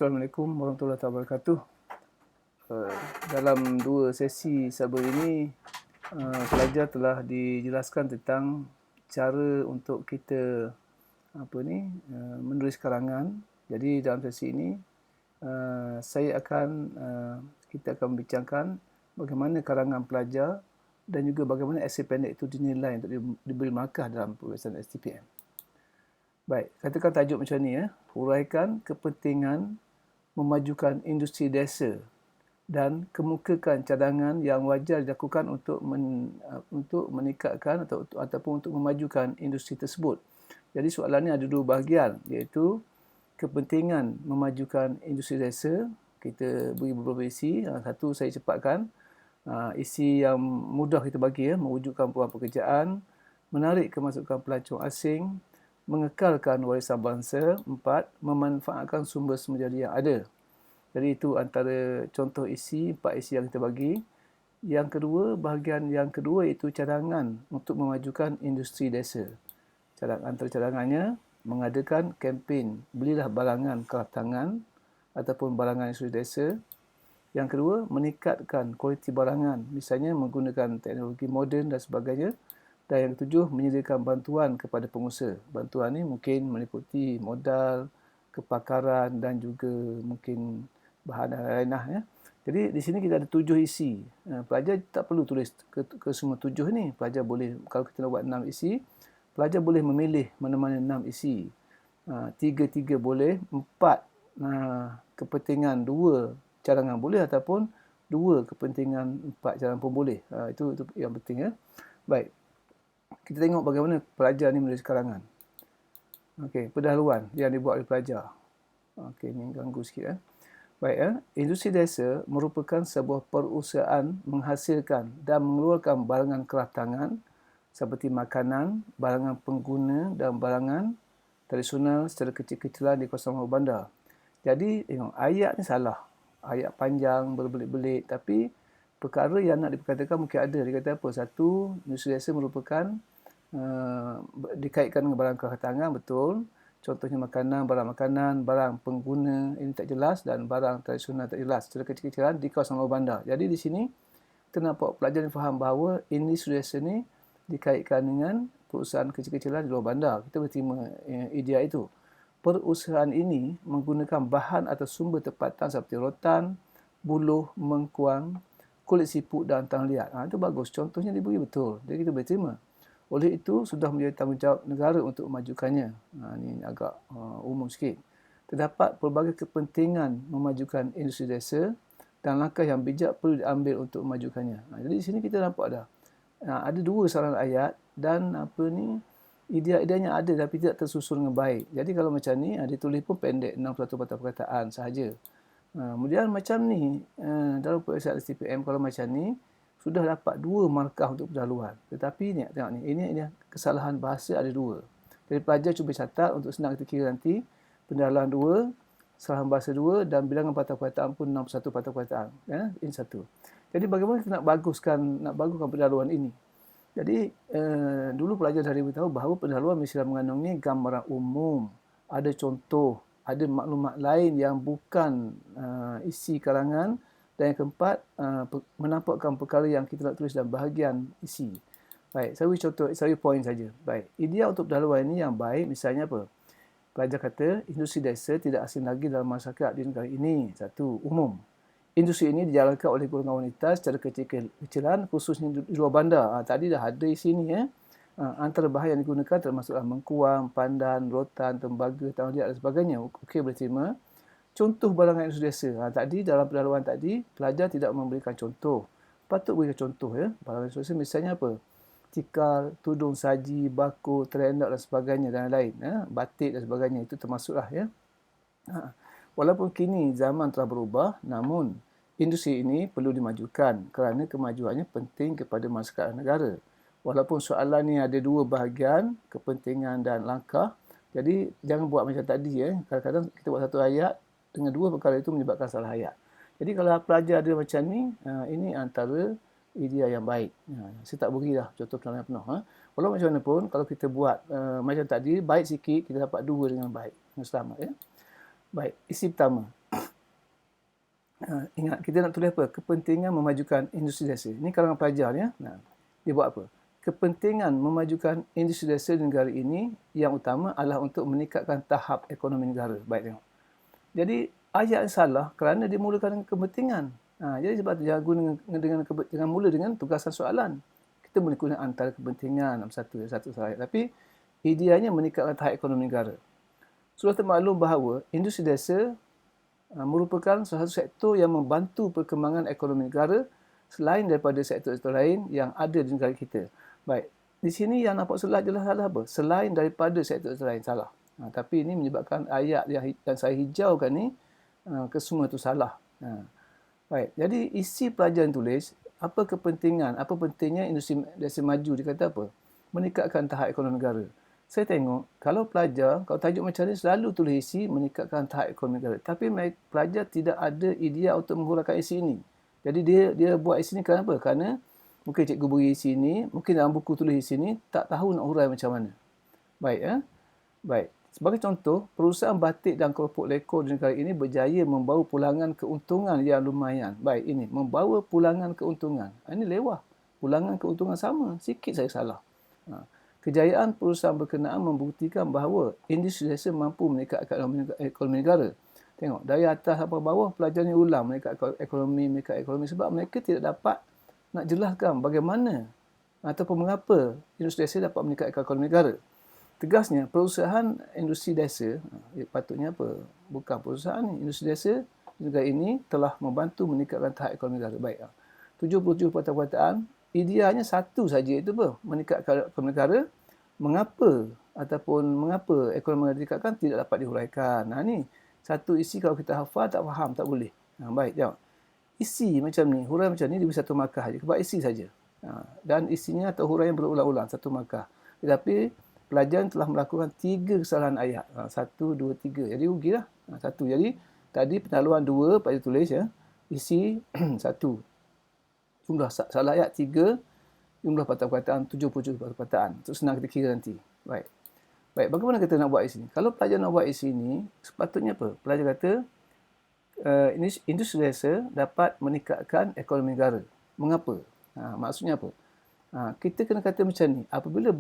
Assalamualaikum warahmatullahi wabarakatuh. Dalam dua sesi sahabat ini, pelajar telah dijelaskan tentang cara untuk kita menulis karangan. Jadi dalam sesi ini kita akan membincangkan bagaimana karangan pelajar dan juga bagaimana esei pendek itu dinilai untuk diberi markah dalam peperiksaan STPM. Baik, katakan tajuk macam ni ya. Huraikan kepentingan memajukan industri desa dan kemukakan cadangan yang wajar dilakukan untuk meningkatkan ataupun untuk memajukan industri tersebut. Jadi soalan ni ada dua bahagian, iaitu kepentingan memajukan industri desa. Kita beri beberapa isi. Satu saya cepatkan. Isi yang mudah kita bagi ya, mewujudkan peluang pekerjaan, menarik kemasukan pelancong asing, mengekalkan warisan bangsa. 4. Memanfaatkan sumber-sumber jadi yang ada. Jadi itu antara contoh isi, 4 isi yang kita bagi. Yang kedua, bahagian yang kedua itu cadangan untuk memajukan industri desa. Antara cadangannya, mengadakan kempen belilah barangan kraftangan ataupun barangan industri desa. Yang kedua, meningkatkan kualiti barangan, misalnya menggunakan teknologi moden dan sebagainya. Dan yang ketujuh, menyediakan bantuan kepada pengusaha. Bantuan ini mungkin meliputi modal, kepakaran dan juga mungkin bahan lain ya. Jadi di sini kita ada 7 isi. Pelajar tak perlu tulis ke semua 7 ni. Pelajar boleh, kalau kita nak buat 6 isi, pelajar boleh memilih mana-mana 6 isi. 3 boleh, 4 kepentingan 2 cadangan boleh ataupun 2 kepentingan 4 cadangan pun boleh. Itu yang penting ya. Baik. Kita tengok bagaimana pelajar ni menulis karangan. Okey, pendahuluan yang dibuat oleh pelajar. Okey, ni ganggu sikit ya. Baik ya, industri desa merupakan sebuah perusahaan menghasilkan dan mengeluarkan barangan kraftangan seperti makanan, barangan pengguna dan barangan tradisional secara kecil-kecilan di kawasan bawah bandar. Jadi, tengok ayat ni salah. Ayat panjang, berbelit-belit, tapi perkara yang nak diperkatakan mungkin ada. Dia kata apa? Satu, industri desa merupakan dikaitkan dengan barang kraftangan, betul. Contohnya makanan, barang pengguna, ini tak jelas, dan barang tradisional tak jelas. Secara kecil-kecilan di kawasan bawah bandar. Jadi di sini, kita nampak pelajar yang faham bahawa industri desa ni dikaitkan dengan perusahaan kecil-kecilan di luar bandar. Kita berterima idea itu. Perusahaan ini menggunakan bahan atau sumber tempatan seperti rotan, buluh, mengkuang, kulit siput dan tanah liat. Itu bagus. Contohnya diberi betul. Jadi kita boleh terima. Oleh itu, sudah menjadi tanggungjawab negara untuk memajukannya. Ini agak umum sikit. Terdapat pelbagai kepentingan memajukan industri desa dan langkah yang bijak perlu diambil untuk memajukannya. Jadi di sini kita nampak dah. Ada 2 saran ayat dan idea-ideanya ada tapi tidak tersusun dengan baik. Jadi kalau macam ni, ditulis pun pendek, 61 patah perkataan sahaja. Kemudian macam ni, dalam peperiksaan STPM kalau macam ni, sudah dapat 2 markah untuk pendahuluan. Tetapi ni, tengok ni, ini kesalahan bahasa ada 2. Jadi pelajar cuba catat untuk senang kita kira nanti. Pendahuluan 2, kesalahan bahasa 2 dan bilangan patah perkataan pun 61 patah perkataan. Ya, ini satu. Jadi bagaimana kita nak baguskan pendahuluan ini? Jadi dulu pelajar dah beritahu bahawa pendahuluan mestilah mengandungi gambaran umum, ada contoh, ada maklumat lain yang bukan isi karangan, dan yang keempat menampakkan perkara yang kita nak tulis dalam bahagian isi. Baik, saya beri contoh, saya beri poin saja. Baik, idea untuk pendahuluan ini yang baik misalnya apa? Pelajar kata industri desa tidak asing lagi dalam masyarakat di negara ini. Satu, umum. Industri ini dijalankan oleh golongan wanita secara kecil-kecilan khususnya di luar bandar. Tadi dah ada isi ni ya. Antara bahan yang digunakan termasuklah mengkuang, pandan, rotan, tembaga, tanah liat dan sebagainya. Okey, boleh terima. Contoh barangan industri desa. Tadi dalam pendahuluan tadi, pelajar tidak memberikan contoh. Patut berikan contoh ya. Barangan industri desa misalnya apa? Tikar, tudung saji, bako, terendak dan sebagainya dan lain. Batik dan sebagainya. Itu termasuklah ya. Walaupun kini zaman telah berubah, namun industri ini perlu dimajukan kerana kemajuannya penting kepada masyarakat dan negara. Walaupun soalan ni ada 2 bahagian, kepentingan dan langkah. Jadi jangan buat macam tadi ya. Kadang-kadang kita buat satu ayat dengan 2 perkara itu menyebabkan salah ayat. Jadi kalau pelajar ada macam ni, ini antara idea yang baik. Saya tak beri dah contoh pendahuluan penuh. Walau macam mana pun, kalau kita buat macam tadi, baik sikit, kita dapat 2 dengan baik. Dengan selamat ya. Baik, isi pertama. Ingat, kita nak tulis apa? Kepentingan memajukan industri desa. Ini kalangan pelajar ya. Dia buat apa? Kepentingan memajukan industri desa di negara ini yang utama adalah untuk meningkatkan tahap ekonomi negara. Baik, tengok. Jadi ayat salah kerana dia mulakan dengan kepentingan. Jadi sebab tu jangan guna dengan mula dengan tugasan soalan. Kita boleh guna antara kepentingan satu ayat. Tapi ideanya meningkatkan tahap ekonomi negara. Sudah termaklum bahawa industri desa merupakan salah satu sektor yang membantu perkembangan ekonomi negara selain daripada sektor-sektor lain yang ada di negara kita. Baik, di sini yang nampak jelas salah apa? Selain daripada sektor-sektor lain, salah. Tapi ini menyebabkan ayat yang saya hijaukan ni kesemua itu salah. Baik, jadi isi pelajaran tulis, apa kepentingan, apa pentingnya industri desa maju, dia kata apa? Meningkatkan tahap ekonomi negara. Saya tengok, kalau pelajar, kalau tajuk macam ni selalu tulis isi meningkatkan tahap ekonomi negara. Tapi pelajar tidak ada idea untuk menghuraikan isi ini. Jadi dia buat isi ni kenapa? Kerana mungkin cikgu beri isi ni, mungkin dalam buku tulis isi ni, tak tahu nak hurai macam mana. Baik, Baik. Sebagai contoh, perusahaan batik dan keropok lekor di negara ini berjaya membawa pulangan keuntungan yang lumayan. Baik, ini membawa pulangan keuntungan. Ini lewah. Pulangan keuntungan sama, sikit saya salah. Kejayaan perusahaan berkenaan membuktikan bahawa industri desa mampu meningkatkan ekonomi negara. Tengok, dari atas sampai bawah pelajar ni ulang meningkatkan ekonomi sebab mereka tidak dapat nak jelaskan bagaimana ataupun mengapa industri desa dapat meningkatkan ekonomi negara. Tegasnya, perusahaan industri desa, patutnya apa? Bukan perusahaan ni, industri desa negara ini telah membantu meningkatkan tahap ekonomi negara. Baik, 77 perkataan. Ideanya satu saja, itu apa? Meningkatkan ekonomi negara. Mengapa ekonomi negara ditingkatkan tidak dapat dihuraikan. Ni satu isi kalau kita hafal tak faham, tak boleh. Baik, tengok. Isi macam ni, hurai macam ni diberi satu markah saja. Sebab isi saja. Dan isinya atau huraian berulang-ulang, satu markah. Tetapi pelajar telah melakukan 3 kesalahan ayat. 1, 2, 3. Jadi rugilah. 1. Jadi tadi penaluan 2, Pak J tulis ya. Isi 1. Jumlah salah ayat 3, jumlah perkataan 77 perkataan. Untuk senang kita kira nanti. Baik, bagaimana kita nak buat isi ni? Kalau pelajar nak buat isi ni, sepatutnya apa? Pelajar kata, industri desa dapat meningkatkan ekonomi negara. Mengapa? Maksudnya apa? Kita kena kata macam ni. Apabila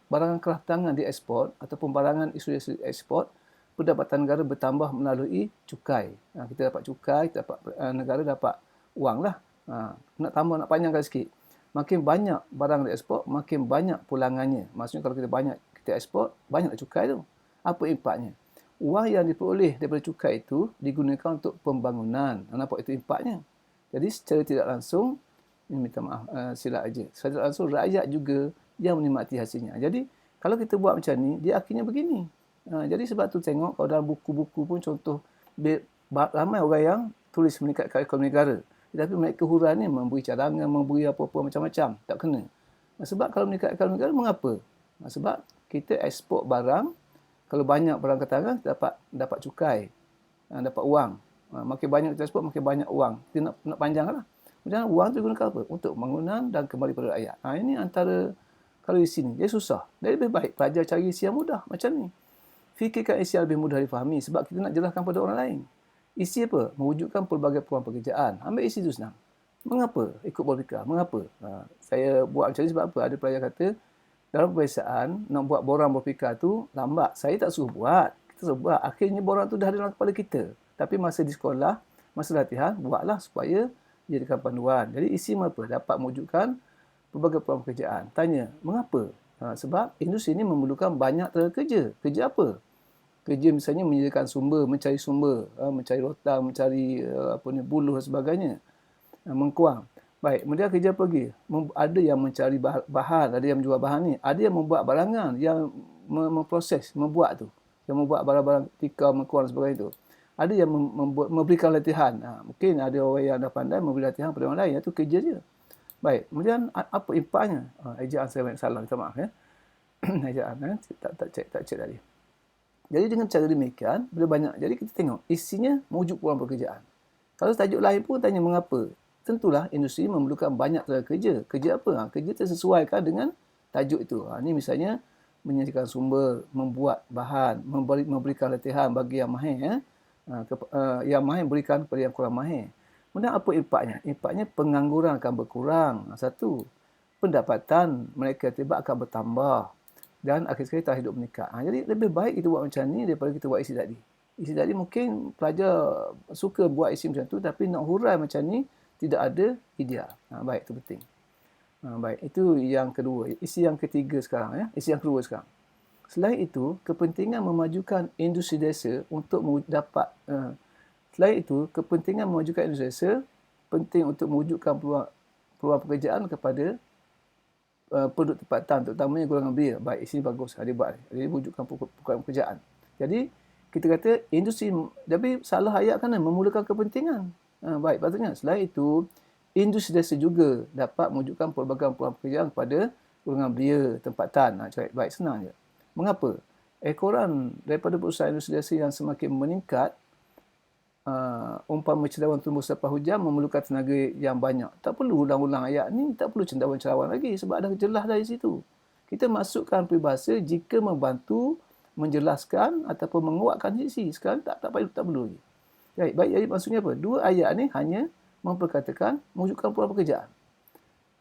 barangan kraftangan diekspor ataupun barangan industri ekspor, pendapatan negara bertambah melalui cukai. Kita dapat cukai, negara dapat wang lah. Nak panjangkan sikit. Makin banyak barang diekspor, makin banyak pulangannya. Maksudnya kalau kita ekspor, banyaklah cukai tu. Apa impaknya? Wang yang diperoleh daripada cukai itu digunakan untuk pembangunan. Nampak itu impaknya. Jadi secara tidak langsung, ini minta maaf, silap aja. Secara tidak langsung, rakyat juga yang menikmati hasilnya. Jadi kalau kita buat macam ni, dia akhirnya begini. Jadi sebab tu tengok, kalau dalam buku-buku pun contoh, ramai orang yang tulis meningkatkan ekonomi negara. Tetapi mereka hurai ni memberi cadangan, memberi apa-apa macam-macam. Tak kena. Sebab kalau meningkatkan ekonomi negara, mengapa? Sebab kita ekspor barang, kalau banyak barang ke tangan, kita dapat cukai, dapat wang. Makin banyak kita ekspor, makin banyak wang. Kita nak panjanglah. Kemudian wang itu digunakan apa? Untuk pembangunan dan kembali pada rakyat. Ini antara, kalau di sini, dia susah. Jadi lebih baik pelajar cari isi yang mudah macam ni. Fikirkan isi yang lebih mudah difahami sebab kita nak jelaskan pada orang lain. Isi apa? Mewujudkan pelbagai peluang pekerjaan. Ambil isi itu senang. Mengapa? Ikut berfikir. Mengapa? Saya buat macam ni sebab apa? Ada pelajar kata, dalam peperiksaan, nak buat borang berfikir tu lambat. Saya tak suruh buat. Kita suruh buat. Akhirnya borang tu dah ada dalam kepala kita. Tapi masa di sekolah, masa latihan, buatlah supaya jadikan panduan. Jadi isi apa? Dapat mewujudkan pelbagai peluang pekerjaan. Tanya, mengapa? Sebab industri ini memerlukan banyak tenaga kerja. Kerja apa? Kerja misalnya menyediakan sumber, mencari sumber, mencari rotan, mencari buluh dan sebagainya. Mengkuang. Baik, kemudian kerja apa lagi? Ada yang mencari bahan, ada yang menjual bahan ni, ada yang membuat barangan, yang memproses, membuat tu. Yang membuat barang-barang tikar, mengkuang dan sebagainya tu. Ada yang memberikan latihan. Mungkin ada orang yang dah pandai memberi latihan pada orang lain. Itu kerja dia. Baik, kemudian apa impaknya? Ejaan saya banyak salah, minta maaf ya. Ejaan, tak cek tadi. Jadi dengan cara demikian, bila banyak, jadi kita tengok isinya mewujud peluang pekerjaan. Kalau tajuk lain pun tanya mengapa. Tentulah industri memerlukan banyak tenaga kerja. Kerja apa? Kerja tersesuaikan dengan tajuk itu. Ini misalnya menyediakan sumber, membuat bahan, memberikan latihan bagi yang mahir. Yang mahir berikan kepada yang kurang mahir. Kemudian apa impaknya? Impaknya pengangguran akan berkurang. Satu, pendapatan mereka tiba akan bertambah. Dan akhir sekali tak hidup meningkat. Jadi lebih baik kita buat macam ni daripada kita buat isi tadi. Isi tadi mungkin pelajar suka buat isi macam tu, tapi nak hurai macam ni tidak ada ideal. Baik, itu penting. Baik, itu yang kedua. Isi yang ketiga sekarang. Isi yang kedua sekarang. Selain itu, kepentingan memajukan industri desa untuk dapat selain itu, kepentingan memajukan industri desa penting untuk mewujudkan peluang pekerjaan kepada penduduk tempatan, terutamanya golongan belia. Baik, isi bagus. Dia buat. Dia wujudkan peluang pekerjaan. Jadi, kita kata industri, tapi salah ayat kan memulakan kepentingan. Baik, patutnya. Selain itu, industri desa juga dapat mewujudkan pelbagai peluang pekerjaan kepada golongan belia tempatan. Baik, senang je. Mengapa? Ekoran daripada perusahaan industri desa yang semakin meningkat, umpama cendawan tumbuh selepas hujan memerlukan tenaga yang banyak. Tak perlu ulang-ulang ayat ni, tak perlu cendawan-cendawan lagi sebab dah jelas dari situ. Kita masukkan peribahasa jika membantu menjelaskan ataupun menguatkan sisi. Sekarang tak perlu lagi. Baik, jadi maksudnya apa? Dua ayat ni hanya memperkatakan mewujudkan peluang pekerjaan.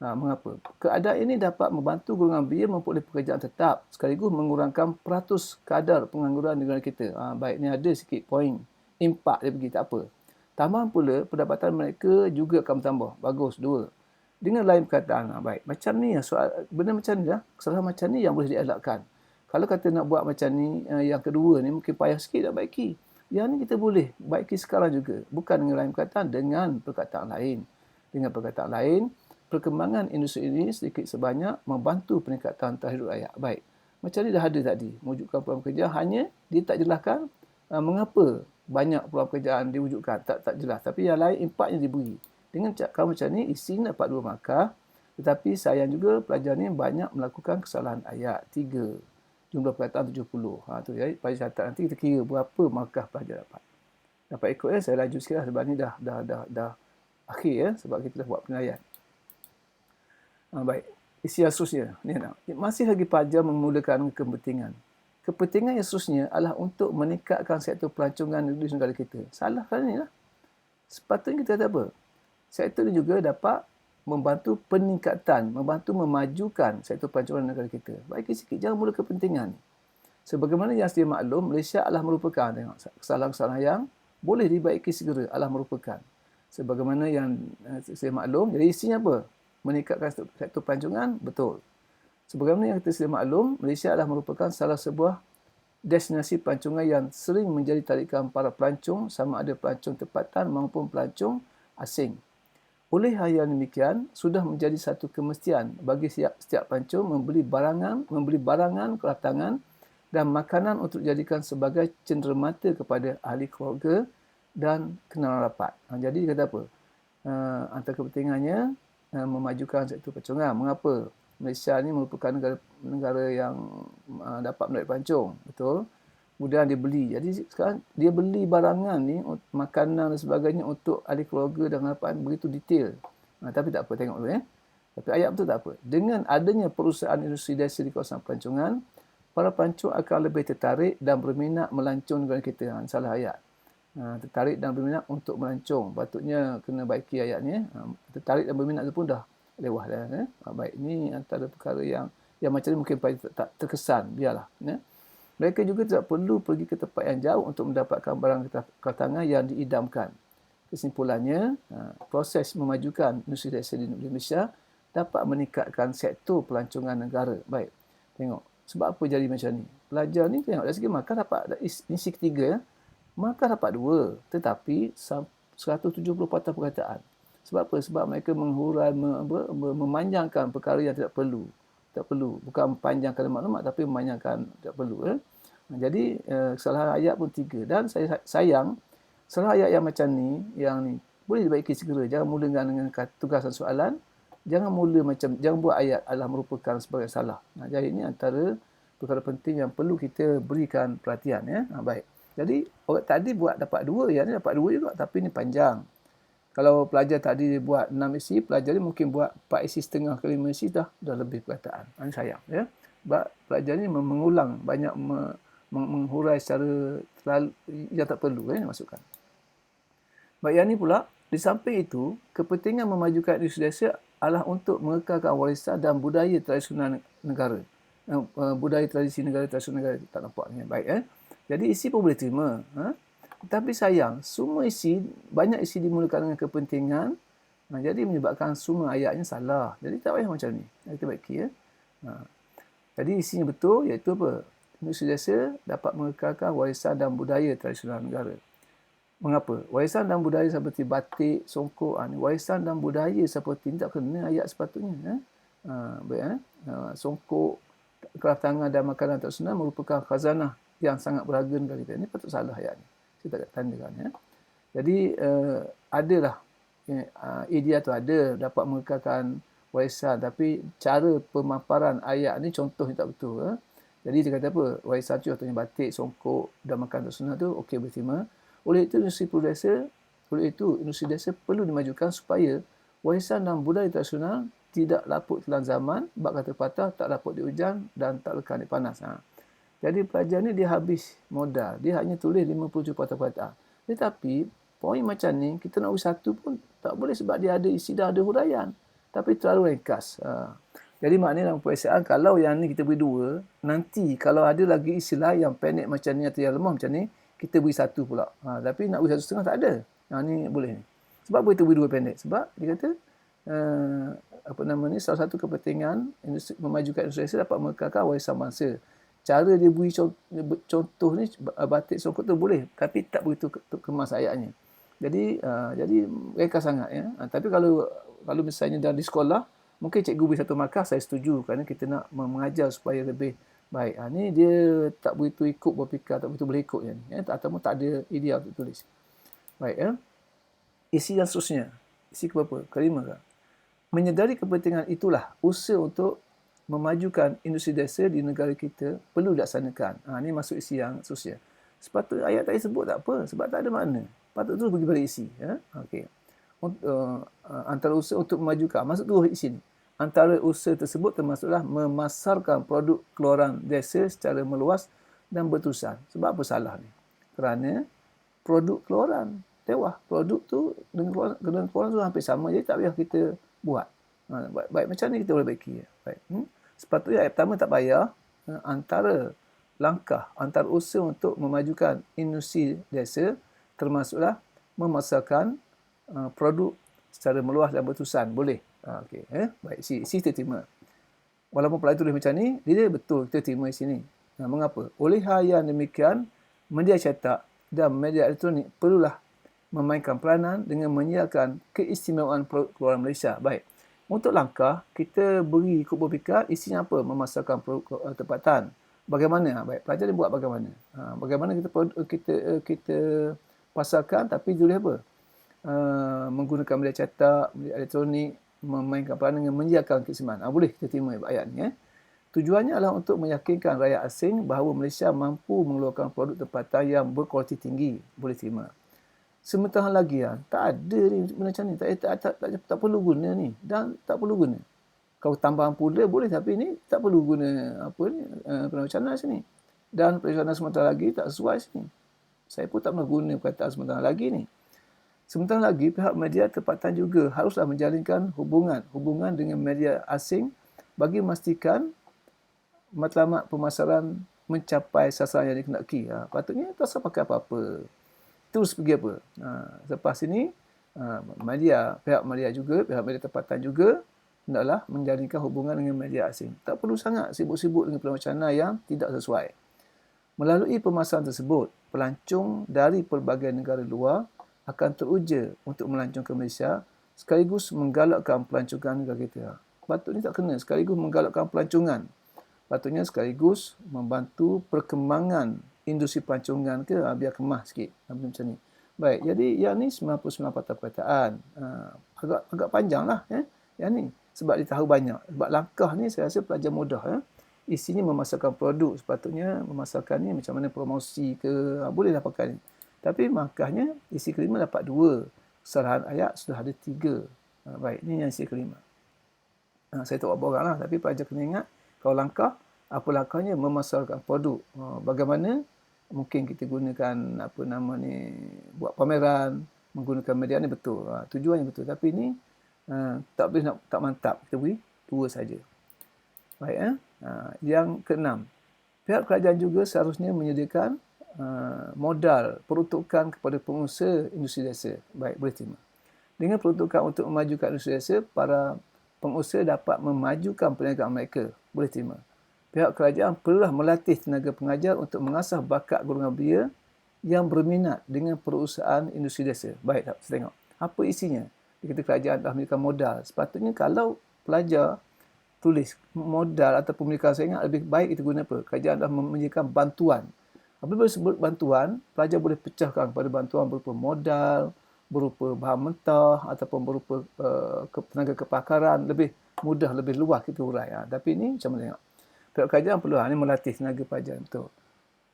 Mengapa? Keadaan ini dapat membantu golongan belia memperoleh pekerjaan tetap sekaligus mengurangkan peratus kadar pengangguran negara kita. Baik, ni ada sikit poin. Impak dia pergi, tak apa. Tambahan pula, pendapatan mereka juga akan bertambah. Bagus, dua. Dengan lain perkataan, baik. Macam ni, benda macam ni lah. Kesalahan macam ni yang boleh dielakkan. Kalau kata nak buat macam ni, yang kedua ni mungkin payah sikit nak baiki. Yang ni kita boleh baiki sekarang juga. Bukan dengan lain perkataan, dengan perkataan lain. Dengan perkataan lain, perkembangan industri ini sedikit sebanyak membantu peningkatan taraf hidup rakyat. Baik. Macam ni dah ada tadi. Mewujudkan peluang kerja, hanya dia tak jelaskan mengapa banyak peluang pekerjaan diwujudkan, tak jelas. Tapi yang lain impaknya diberi. Dengan kalau macam ni, isi dapat 2 markah. Tetapi sayang juga pelajar ni banyak melakukan kesalahan ayat. 3. Jumlah perkataan 70. Tu jadi pada catat nanti kita kira berapa markah pelajar dapat. Dapat ikut saya laju sikit lah sebab ni dah akhir sebab kita dah buat penilaian. Baik. Isi yang seterusnya. Masih lagi pelajar memulakan kepentingan. Kepentingan yang seterusnya adalah untuk meningkatkan sektor pelancongan di negara kita. Salah kan ni lah. Sepatutnya kita kata apa? Sektor ini juga dapat membantu peningkatan, membantu memajukan sektor pelancongan negara kita. Baik sikit, jangan mula kepentingan. Sebagaimana yang sedia maklum, Malaysia adalah merupakan kesalahan-kesalahan yang boleh dibaiki segera adalah merupakan. Sebagaimana yang sedia maklum, jadi isinya apa? Meningkatkan sektor pelancongan, betul. Sebagaimana yang kita sedia maklum, Malaysia adalah merupakan salah sebuah destinasi pelancongan yang sering menjadi tarikan para pelancong sama ada pelancong tempatan maupun pelancong asing. Oleh hal yang demikian, sudah menjadi satu kemestian bagi setiap pelancong membeli barangan keratangan dan makanan untuk dijadikan sebagai cenderamata kepada ahli keluarga dan kenalan rapat. Jadi kata apa? Antara kepentingannya memajukan sektor pelancongan. Mengapa? Malaysia ni merupakan negara yang dapat menarik pelancong, betul. Kemudian dia beli. Jadi sekarang dia beli barangan ni, makanan dan sebagainya untuk ahli keluarga dan harapan begitu detail. Tapi tak apa, tengok dulu. Tapi ayat betul tak apa. Dengan adanya perusahaan industri desa di kawasan pelancongan, para pelancong akan lebih tertarik dan berminat melancong negara kita. Salah ayat. Tertarik dan berminat untuk melancong. Patutnya kena baiki ayat ni. Tertarik dan berminat tu pun dah lewah dah. Baik, ini antara perkara yang macam ni mungkin tak terkesan. Biarlah. Mereka juga tidak perlu pergi ke tempat yang jauh untuk mendapatkan barang keratangan yang diidamkan. Kesimpulannya, proses memajukan industri desa di Malaysia dapat meningkatkan sektor pelancongan negara. Baik, tengok. Sebab apa jadi macam ni? Pelajar ni tengok dari segi markah dapat, isi ketiga, markah dapat 2. Tetapi 170 patah perkataan. Sebab apa? Sebab mereka menghurai, memanjangkan perkara yang tidak perlu. Tak perlu. Bukan panjangkan maklumat tapi memanjangkan tidak perlu. Jadi kesalahan ayat pun 3. Dan saya sayang, kesalahan ayat yang macam ni, yang ni boleh dibaiki segera. Jangan mula dengan tugasan soalan. Jangan buat ayat adalah merupakan sebagai salah. Jadi ini antara perkara penting yang perlu kita berikan perhatian. Baik. Jadi orang tadi buat dapat 2, yang ni dapat 2 juga tapi ni panjang. Kalau pelajar tadi buat 6 isi, pelajar ni mungkin buat 4 isi setengah ke 5 isi dah lebih perkataan. Ini sayang. Sebab pelajar ni mengulang banyak menghurai secara yang tak perlu masukkan. Baik, yang ni pula Di samping itu, kepentingan memajukan industri desa adalah untuk mengekalkan warisan dan budaya tradisional negara. Budaya tradisi negara, tradisional negara. Tak nampak ni. Baik. Jadi isi pun boleh terima. Tapi sayang, semua isi, banyak isi dimulakan dengan kepentingan. Jadi menyebabkan semua ayatnya salah. Jadi tak payah macam ni. Kita baiki. Jadi isinya betul, iaitu apa? Industri desa dapat mengekalkan warisan dan budaya tradisional negara. Mengapa? Warisan dan budaya seperti batik, songkok, warisan dan budaya seperti ini tak kena ayat sepatutnya. Baik, songkok, kraft tangan dan makanan tradisional merupakan khazanah yang sangat berharga negara kita. Ini patut salah ayat ni. Saya tak tandakan. Jadi, adalah idea tu ada dapat mengekalkan warisan, tapi cara pemaparan ayat ni contohnya tak betul. Jadi dia kata apa? Warisan tu contohnya batik, songkok dan makanan tradisional tu okey boleh terima. Oleh itu industri desa perlu dimajukan supaya warisan dan budaya tradisional tidak laput telan zaman, bak kata patah, tak laput di hujan dan tak lekang di panas. Jadi pelajar ni dia habis modal. Dia hanya tulis 50 patah-patah. Tetapi poin macam ni kita nak uji satu pun tak boleh sebab dia ada isi dan ada huraian. Tapi terlalu ringkas. Jadi maknanya dalam peperiksaan, kalau yang ni kita beri 2, nanti kalau ada lagi istilah yang pendek macam ni atau yang lemah macam ni, kita beri 1 pula. Tapi nak beri 1,5 tak ada. Ni boleh ni. Sebab apa kita beri 2 pendek? Sebab dia kata salah satu kepentingan memajukan industri desa dapat mengekalkan warisan bangsa. Cara dia beri contoh ni batik songkok tu boleh, tapi tak begitu kemas ayatnya. Jadi ringkas sangat ya. Tapi kalau misalnya dalam di sekolah, mungkin cikgu beri 1 markah, saya setuju kerana kita nak mengajar supaya lebih baik. Ni dia tak begitu ikut berfikir, tak begitu boleh ikut yang ni. Ataupun tak ada idea untuk tulis. Baik. Isi yang seterusnya. Isi keberapa? Kelima ke? Menyedari kepentingan itulah usaha untuk memajukan industri desa di negara kita perlu dilaksanakan. Ini masuk isi yang seterusnya. Sepatutnya ayat tadi sebut tak apa, sebab tak ada makna. Patut terus pergi pada isi. Okey. Antara usaha untuk memajukan, masuk terus isi ni. Antara usaha tersebut termasuklah memasarkan produk keluaran desa secara meluas dan berterusan. Sebab apa salah ni? Kerana produk keluaran, tewah. Produk tu dengan keluaran tu hampir sama, jadi tak payah kita buat. Baik, macam ni kita boleh baiki. Baik. Sepatutnya ayat pertama tak payah. Antara usaha untuk memajukan industri desa termasuklah memasarkan produk secara meluas dan berterusan. Boleh. Okey. Baik, isi kita terima. Walaupun pelajar tulis macam ni, dia betul kita terima isi ni. Mengapa? Oleh hal yang demikian, media cetak dan media elektronik perlulah memainkan peranan dengan menyiarkan keistimewaan produk keluaran Malaysia. Baik. Untuk langkah, kita beri ikut berfikir isinya apa? Memasarkan produk tempatan. Bagaimana? Baik, pelajar dia buat bagaimana? Bagaimana kita pasarkan tapi tulis apa? Menggunakan media cetak, media elektronik, memainkan peranan dengan menyiarkan keistimewaan. Boleh kita terima ayat ni. Tujuannya adalah untuk meyakinkan rakyat asing bahawa Malaysia mampu mengeluarkan produk tempatan yang berkualiti tinggi. Boleh terima. Sementara lagi tak ada ni macam ni, tak perlu guna ni dan tak perlu guna. Kalau tambahan pula boleh, tapi ni tak perlu guna perancangan sini. Dan perancangan sementara lagi tak sesuai sini. Saya pun tak pernah guna perkataan sementara lagi ni. Sementara lagi pihak media tempatan juga haruslah menjalinkan hubungan dengan media asing bagi memastikan matlamat pemasaran mencapai sasaran yang dikehendaki. Patutnya tak usah pakai apa-apa. Terus pergi apa? Lepas ini, pihak media tempatan juga hendaklah menjalinkan hubungan dengan media asing. Tak perlu sangat sibuk-sibuk dengan perancangan yang tidak sesuai. Melalui pemasaran tersebut, pelancong dari pelbagai negara luar akan teruja untuk melancong ke Malaysia sekaligus menggalakkan pelancongan negara kita. Patutnya tak kena sekaligus menggalakkan pelancongan. Patutnya sekaligus membantu perkembangan industri pelancongan ke, biar kemas sikit. Macam ni. Baik, jadi yang ni 99 patah perkataan. Agak panjang lah. Yang ni. Sebab dia tahu banyak. Sebab langkah ni saya rasa pelajar mudah. Isinya memasarkan produk. Sepatutnya memasarkan ni macam mana promosi ke. Bolehlah pakai ni. Tapi markahnya isi kelima dapat 2. Kesalahan ayat sudah ada 3. Baik, ni yang isi kelima. Saya tak buat borang lah. Tapi pelajar kena ingat. Kalau langkah, apa langkahnya? Memasarkan produk. Bagaimana? Mungkin kita gunakan buat pameran, menggunakan media ni betul. Tujuannya betul. Tapi ini tak boleh nak tak mantap. Kita beri 2 saja. Baik. Yang keenam, pihak kerajaan juga seharusnya menyediakan modal peruntukan kepada pengusaha industri desa. Baik, boleh terima. Dengan peruntukan untuk memajukan industri desa, para pengusaha dapat memajukan perniagaan mereka. Boleh terima. Pihak kerajaan perlulah melatih tenaga pengajar untuk mengasah bakat golongan belia yang berminat dengan perusahaan industri desa. Baik, kita tengok. Apa isinya? Dia kata kerajaan dah memberikan modal. Sepatutnya kalau pelajar tulis modal atau pemilikan saya ingat lebih baik itu guna apa? Kerajaan dah menyediakan bantuan. Apabila sebut bantuan, pelajar boleh pecahkan kepada bantuan berupa modal, berupa bahan mentah ataupun berupa tenaga kepakaran, lebih mudah, lebih luas kita urai. Tapi ini macam mana tengok? Pihak kerajaan perlu ini melatih tenaga pelajar. Betul.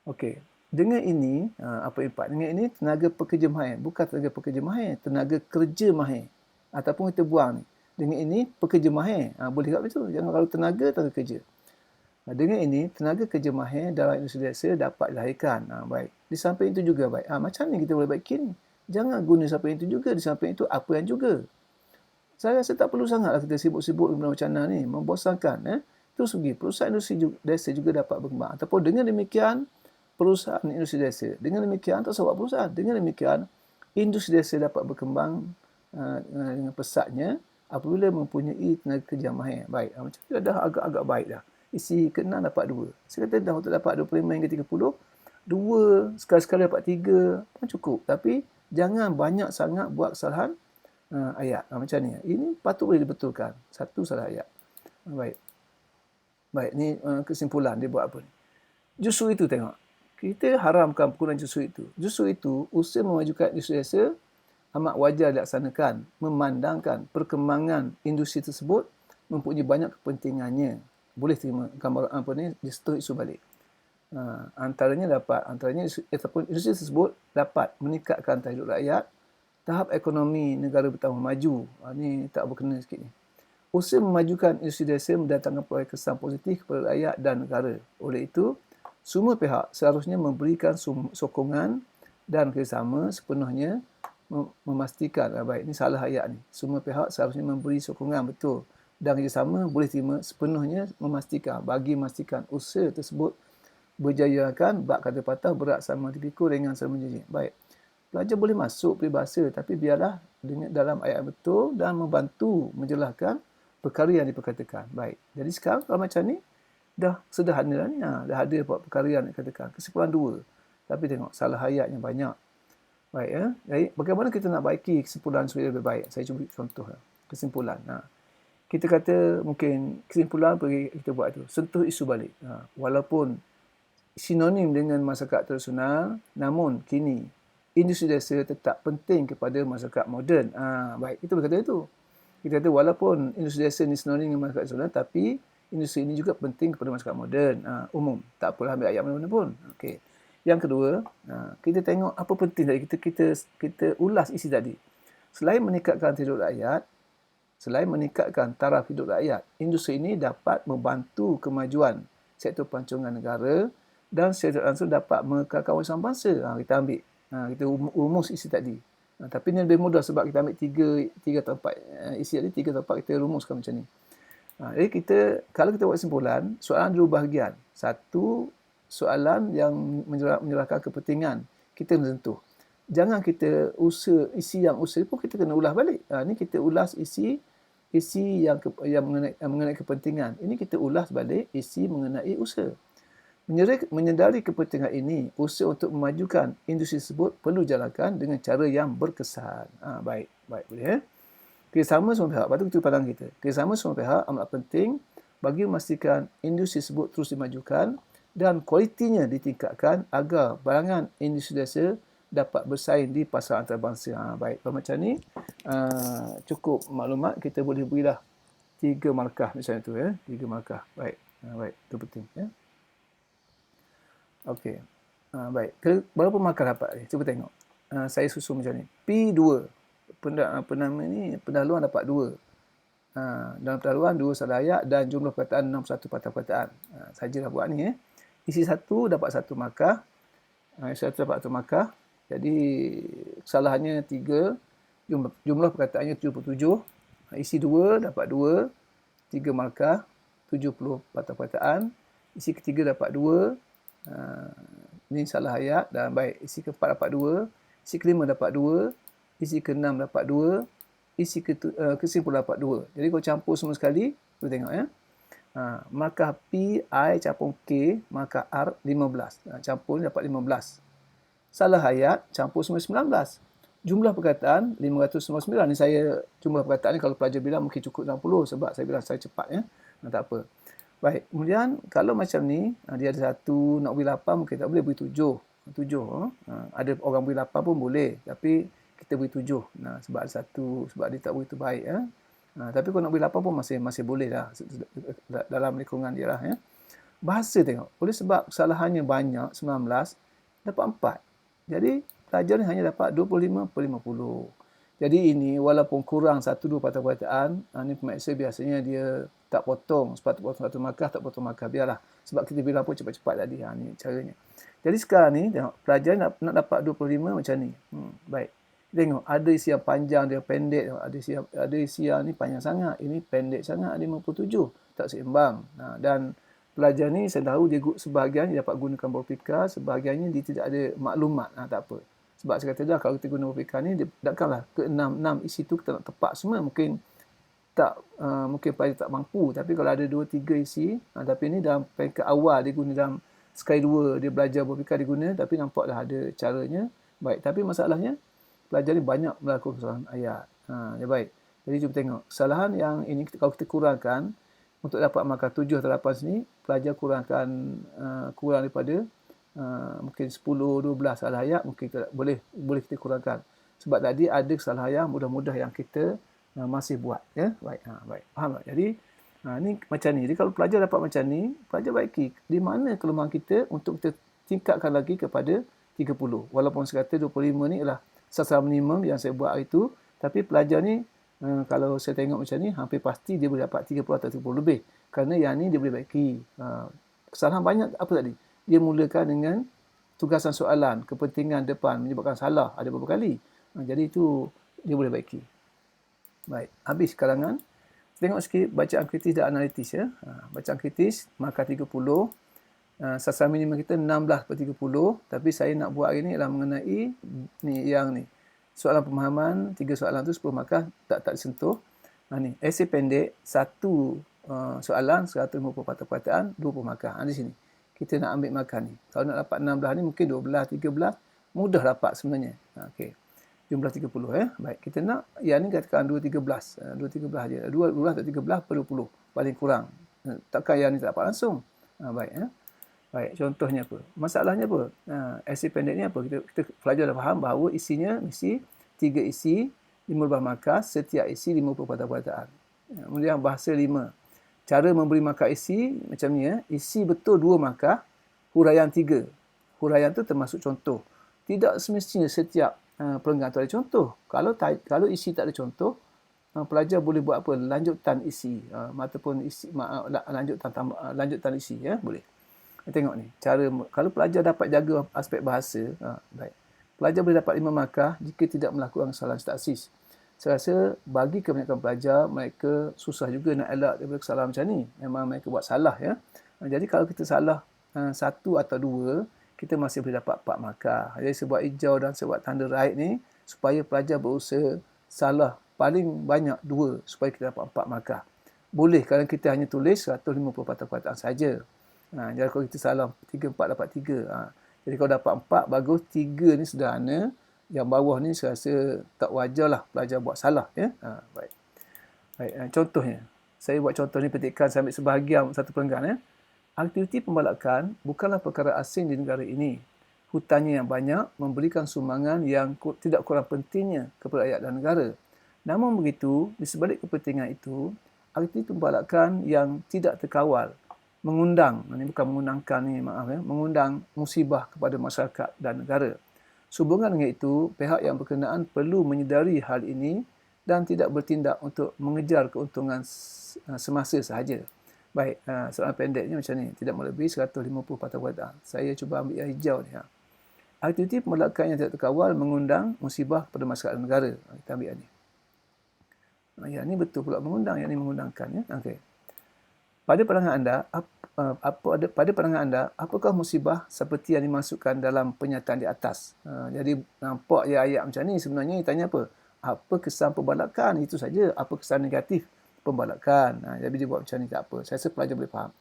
Okey. Dengan ini, apa impak? Dengan ini tenaga pekerja mahir. Bukan tenaga pekerja mahir, tenaga kerja mahir. Ataupun kita buang ni. Dengan ini, pekerja mahir. Boleh tak betul? Jangan kalau tenaga kerja. Dengan ini, tenaga kerja mahir dalam industri desa dapat dilahirkan. Baik. Di samping itu juga baik. Macam ni kita boleh baiki ni? Jangan guna samping itu juga. Di samping itu, apa yang juga. Saya rasa tak perlu sangatlah kita sibuk-sibuk guna macam mana ni. Membosankan. Terus pergi. Perusahaan industri desa juga dapat berkembang. Ataupun dengan demikian, perusahaan industri desa. Dengan demikian, tak sebab perusahaan. Dengan demikian, industri desa dapat berkembang dengan pesatnya apabila mempunyai tenaga kerja mahir. Baik. Macam tu dah agak-agak baik dah. Isi ke-6 dapat 2. Saya kata dah untuk dapat 25 hingga 30, 2, sekali-sekala dapat 3 pun cukup. Tapi jangan banyak sangat buat kesalahan ayat. Macam ni. Ini patut boleh dibetulkan. Satu salah ayat. Baik. Baik, ni kesimpulan dia buat apa ni. Justru itu tengok. Kita haramkan penggunaan justru itu. Justru itu, usaha memajukan industri desa amat wajar dilaksanakan, memandangkan perkembangan industri tersebut mempunyai banyak kepentingannya. Boleh terima gambar apa ni, disetuh isu balik. Antaranya ataupun industri tersebut dapat meningkatkan taraf hidup rakyat, tahap ekonomi negara bertambah maju. Ini tak berkena sikit ni. Usaha memajukan industri desa mendatangkan proyek kesan positif kepada rakyat dan negara. Oleh itu, semua pihak seharusnya memberikan sokongan dan kerjasama sepenuhnya memastikan. Baik, ini salah ayat ni. Semua pihak seharusnya memberi sokongan, betul. Dan kerjasama boleh terima sepenuhnya memastikan usaha tersebut berjaya akan bak kata patah berat sama dipikul ringan sama menjanji. Baik. Pelajar boleh masuk peribahasa tapi biarlah dalam ayat betul dan membantu menjelaskan perkara yang diperkatakan. Baik. Jadi sekarang kalau macam ni, dah sederhana ni. Dah ada perkara yang dikatakan. Kesimpulan 2. Tapi tengok, salah ayatnya banyak. Baik. Jadi, bagaimana kita nak baiki kesimpulan supaya lebih baik? Saya cuba contoh. Kesimpulan. Kita kata mungkin kesimpulan pergi kita buat tu. Sentuh isu balik. Walaupun sinonim dengan masyarakat tradisional, namun kini industri desa tetap penting kepada masyarakat moden. Baik. Kita berkata itu. Kita kata walaupun industri desa ni sinonim dengan masyarakat tradisional, tapi industri ini juga penting kepada masyarakat moden, umum. Tak apalah ambil ayat mana-mana pun. Okey. Yang kedua, kita tengok apa penting tadi. Kita ulas isi tadi. Selain meningkatkan taraf hidup rakyat, industri ini dapat membantu kemajuan sektor pelancongan negara dan secara langsung dapat mengekalkan warisan bangsa. Kita ambil. Kita rumus isi tadi. Tapi ini lebih mudah sebab kita ambil tiga atau 4 isi tadi, 3 atau 4 kita rumuskan macam ni. Jadi kalau kita buat kesimpulan, soalan dua bahagian. Satu, soalan yang menyerahkan kepentingan kita kena sentuh. Jangan kita isi yang usaha pun kita kena ulas balik. Ini kita ulas isi yang mengenai kepentingan. Ini kita ulas balik isi mengenai usaha. Menyedari kepentingan ini, usaha untuk memajukan industri tersebut perlu jalankan dengan cara yang berkesan. Baik, boleh. Kerjasama semua pihak, patut kita pandang kita. Kerjasama semua pihak amat penting bagi memastikan industri tersebut terus dimajukan dan kualitinya ditingkatkan agar barangan industri desa dapat bersaing di pasar antarabangsa. Baik, macam ni cukup maklumat, kita boleh berilah 3 markah misalnya tu 3 markah. Baik, itu penting Okey. Baik. Berapa markah dapat ni? Cuba tengok. Saya susun macam ni. P2. Pendahuluan dapat 2. Dalam pendahuluan 2 salah ayat dan jumlah perkataan 61 patah perkataan. Sajalah buat ni. Isi 1 dapat 1 markah. Isi 1 dapat 1 markah. Jadi kesalahannya 3, jumlah perkataannya 77, isi 2 dapat 2, 3 markah, 70 patah perkataan, isi ketiga dapat 2, ini salah ayat, dan baik, isi keempat dapat 2, isi kelima dapat 2, isi keenam dapat 2, isi kesimpulan dapat 2. Jadi kalau campur semua sekali, boleh tengok ya. Markah P, I campur K, markah R 15. Campur ni dapat 15. Salah ayat, campur semua 19. Jumlah perkataan 599. Ni saya jumlah perkataan ni kalau pelajar bilang mungkin cukup 60 sebab saya bilang saya cepat ya. Tak apa. Baik, kemudian kalau macam ni, dia ada 1, nak beri 8 mungkin tak boleh, beri 7. 7. Ada orang beri 8 pun boleh, tapi kita beri 7. Sebab ada 1, sebab dia tak begitu baik ya. Tapi kalau nak beri 8 pun masih boleh lah dalam lingkungan dia lah ya. Bahasa tengok, oleh sebab kesalahannya banyak 19, dapat 4. Jadi pelajar ni hanya dapat 25/50. Jadi ini walaupun kurang 1-2 patah perkataan, ni pemeriksa biasanya dia tak potong, sepatutnya potong 1 markah, tak potong markah, biarlah. Sebab kita bilang pun cepat-cepat tadi, ni caranya. Jadi sekarang ni tengok, pelajar nak dapat 25 macam ni. Baik. Tengok, ada isi yang panjang, dia pendek, ada isi yang ni panjang sangat, ini pendek sangat, 57, tak seimbang. Dan pelajar ni saya tahu dia sebahagian dia dapat gunakan berfikar, sebahagiannya dia tidak ada maklumat, tak apa. Sebab saya kata dah, kalau kita guna berfikar ni, dia takkanlah ke 6 isi tu kita nak tepat semua, mungkin pelajar tak mampu. Tapi kalau ada 2-3 isi, tapi ni dalam peringkat awal dia guna dalam sekali 2 dia belajar berfikar dia guna, tapi nampak dah ada caranya. Baik, tapi masalahnya pelajar ni banyak melakukan kesalahan ayat. Ya baik. Jadi cuba tengok, kesalahan yang ini kalau kita kurangkan untuk dapat markah 7 atau 8 sini, pelajar kurang daripada mungkin 10-12 salah ayat, mungkin boleh kita kurangkan. Sebab tadi ada kesalahan ayat mudah-mudah yang kita masih buat ya. Baik. Baik. Faham tak? Jadi ni macam ni. Jadi kalau pelajar dapat macam ni, pelajar baiki di mana kelemahan kita untuk kita tingkatkan lagi kepada 30. Walaupun saya kata 25 ni ialah sasaran minimum yang saya buat hari itu, tapi pelajar ni kalau saya tengok macam ni, hampir pasti dia boleh dapat 30 atau 30 lebih. Kerana yang ni dia boleh baiki. Kesalahan banyak apa tadi? Dia mulakan dengan tugasan soalan, kepentingan depan menyebabkan salah ada beberapa kali. Jadi itu dia boleh baiki. Baik, habis karangan. Tengok sikit bacaan kritis dan analitis ya. Bacaan kritis markah 30. Sasaran minimum kita 16/30, tapi saya nak buat hari ni ialah mengenai ni soalan pemahaman, 3 soalan tu 10 markah tak disentuh. Ni esei pendek, 1 soalan 150 patah perkataan, 20 markah. Di sini kita nak ambil markah ni. Kalau nak dapat 16 ni mungkin 12, 13 mudah dapat sebenarnya. Okey. Jumlah 30 ya. Baik, kita nak yang ni katakan 213. 213 aja. 12 atau 13 per 20 paling kurang. Takkan yang ni tak dapat langsung. Baik ya. Baik, contohnya apa? Masalahnya apa? Esei pendek ni apa? Kita pelajar dah faham bahawa isinya mesti 3 isi, 15 markah, setiap isi 50 patah perkataan. Kemudian bahasa 5. Cara memberi markah isi macam ni ya. Isi betul 2 markah, huraian 3. Huraian tu termasuk contoh. Tidak semestinya setiap perenggan tu ada contoh. Kalau isi tak ada contoh, pelajar boleh buat apa? Lanjutan isi ataupun lanjutan isi ya, boleh. Tengok ni, cara kalau pelajar dapat jaga aspek bahasa, baik. Pelajar boleh dapat 5 markah jika tidak melakukan kesalahan sintaksis. Saya rasa bagi kebanyakan pelajar, mereka susah juga nak elak daripada kesalahan macam ni. Memang mereka buat salah ya. Jadi kalau kita salah 1 atau 2, kita masih boleh dapat 4 markah. Jadi saya buat hijau dan saya buat tanda right ni supaya pelajar berusaha salah paling banyak 2 supaya kita dapat 4 markah. Boleh kalau kita hanya tulis 150 patah perkataan saja. Jadi kalau kita salah 3, 4 dapat 3. Jadi kalau dapat 4 bagus, 3 ni sederhana. Yang bawah ni saya rasa tak wajarlah pelajar buat salah ya. Baik. Contohnya, saya buat contoh ni petikan saya ambil sebahagian satu perenggan ya. Aktiviti pembalakan bukanlah perkara asing di negara ini. Hutannya yang banyak memberikan sumbangan yang tidak kurang pentingnya kepada rakyat dan negara. Namun begitu, di sebalik kepentingan itu, aktiviti pembalakan yang tidak terkawal mengundang, ini bukan mengundangkan ni, maaf ya, mengundang musibah kepada masyarakat dan negara. Sehubungan dengan itu, pihak yang berkenaan perlu menyedari hal ini dan tidak bertindak untuk mengejar keuntungan semasa sahaja. Baik, soalan pendeknya macam ni, tidak melebihi 150 patah perkataan. Saya cuba ambil yang hijau ni. Aktiviti pembelakan yang tidak terkawal mengundang musibah kepada masyarakat negara. Kita ambil ni. Yang ni betul pula mengundang, yang ni mengundangkan. Ya? Okay. Pada pandangan anda, pada pandangan anda, apakah musibah seperti yang dimasukkan dalam pernyataan di atas? Jadi nampak ya ayat macam ni, sebenarnya tanya apa? Apa kesan pembalakan? Itu saja. Apa kesan negatif pembalakan? Jadi dia buat macam ni, tak apa. Saya rasa pelajar boleh faham.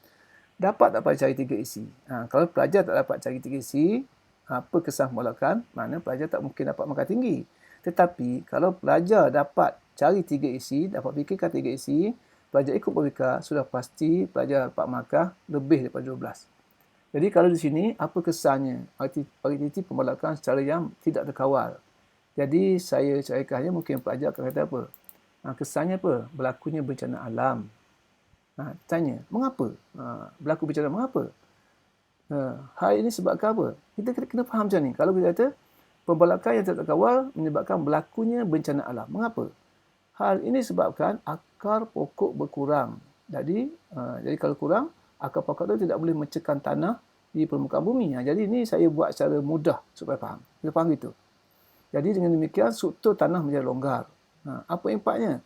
Dapat tak pelajar cari 3 isi? Kalau pelajar tak dapat cari 3 isi, apa kesan pembalakan? Maknanya pelajar tak mungkin dapat markah tinggi. Tetapi kalau pelajar dapat cari 3 isi, dapat fikirkan 3 isi, pelajar ikut berfikir, sudah pasti pelajar dapat markah lebih daripada 12. Jadi kalau di sini, apa kesannya? Aktiviti pembalakan secara yang tidak terkawal. Jadi saya carikannya mungkin pelajar akan kata apa? Kesannya apa? Berlakunya bencana alam. Tanya, mengapa? Berlaku bencana mengapa? Hal ini sebabkan apa? Kita kena faham macam ni. Kalau kita kata, pembalakan yang tidak terkawal menyebabkan berlakunya bencana alam. Mengapa? Hal ini sebabkan akar pokok berkurang. Jadi kalau kurang, akar pokok itu tidak boleh mencekam tanah di permukaan bumi. Jadi ini saya buat secara mudah supaya faham. Kita faham itu. Jadi dengan demikian, struktur tanah menjadi longgar. Apa impaknya?